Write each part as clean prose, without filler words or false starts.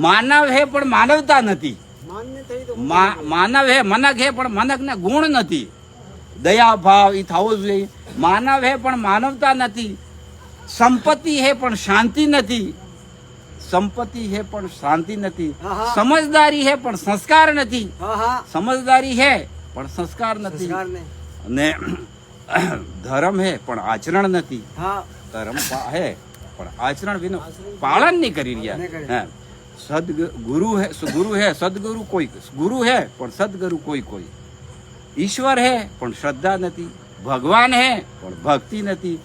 માનવ હે પણ માનવતા નથી, માનવ હે મનક હે પણ મનકને ગુણ નથી, દયા ભાવ એ થવો જોઈએ. માનવ હે પણ માનવતા નથી, સંપત્તિ હે પણ શાંતિ નથી, સંપત્તિ હે પણ શાંતિ નથી, સમજદારી હે પણ સંસ્કાર નથી, સમજદારી હે પણ સંસ્કાર નથી, અને ધર્મ હે પણ આચરણ નથી, ધર્મ હે પણ આચરણ વિના પાલન નહીં કરી રહ્યા. સદગુરુ હે સદગુરુ કોઈ, ગુરુ હે પણ સદગુરુ કોઈ કોઈ, ઈશ્વર હે પણ શ્રદ્ધા નથી, ભગવાન હે પણ ભક્તિ નથી,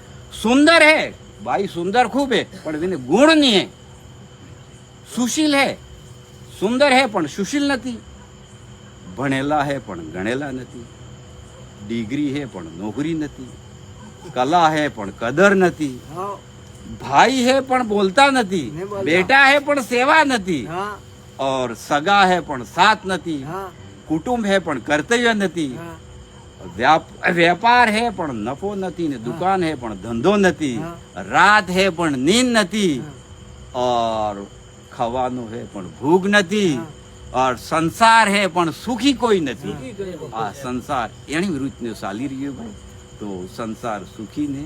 સુંદર હે ભાઈ સુંદર ખૂબ હે પણ વિને ગુણ નહીં હે, સુશીલ હે સુંદર હે પણ સુશીલ નથી, ભણેલા હે પણ ગણેલા નથી, ડિગ્રી હે પણ નોકરી નથી, કલા હે પણ કદર નથી, ભાઈ હે પણ બોલતા નથી, બેટા હે પણ સેવા નથી, और સગા હે પણ સાથ નથી, કુટુંબ હે પણ કર્તવ્ય નથી, વેપાર હે પણ નફો નથી, ને દુકાન હે પણ ધંધો નથી, રાત હે પણ નીંદ નથી, और ખાવાનું હે પણ ભૂખ નથી, और સંસાર હે પણ સુખી કોઈ નથી. આ સંસાર એની રીતનું ચાલી રહ્યું ભાઈ. તો સંસાર સુખી ને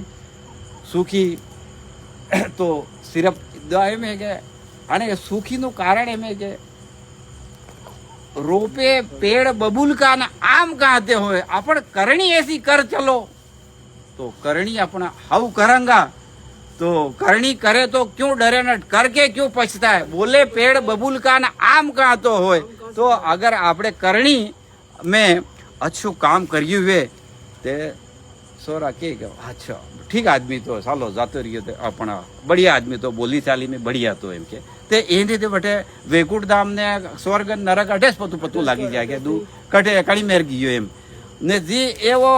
સુખી તો સિર્ફ એમ હે કે, અને સુખીનું કારણ એમ હે કે रोपे पेड़ बबूल का ना आम कहते हुए अपन करनी ऐसी कर चलो, तो करनी अपना हाउ करेंगा, तो करनी करे तो क्यों डरे न, करके क्यों पछता है. बोले पेड़ बबूल का ना आम कहते हुए, तो अगर आपने करनी में अच्छो काम करिए हुए ते सोरा के अच्छा ठीक आदमी तो सालो जाते रहिए, तो अपना बढ़िया आदमी तो बोली चाली में बढ़िया तो एम के ते एने ते बटे वेकुट धाम ने स्वर्ग नरक अठेस पतु पतु लागी जाए के दू कटे कड़ी मेर गयो एम ने जी एवो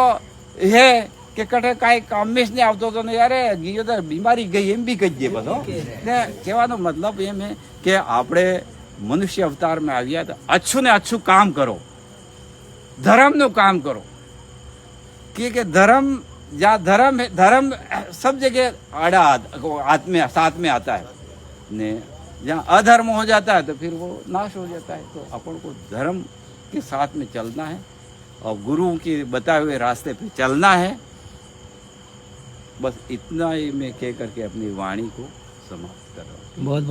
है के कटे काई कामिस ने आवतो तो ने यारे गयो तो बीमारी गई एम भी कहिए बस. ने कहेवानो मतलब एम है के आपणे मनुष्य अवतार में आव्या तो अच्छू ने अच्छू काम करो, धर्म नो काम करो, कि धर्म या धर्म है, धर्म सब जगह आड़ा हाथ में साथ में आता है, ने जहाँ अधर्म हो जाता है तो फिर वो नाश हो जाता है. तो अपन को धर्म के साथ में चलना है और गुरुओं के बताए हुए रास्ते पे चलना है. बस इतना ही मैं कह करके अपनी वाणी को समाप्त कर रहा हूँ. बहुत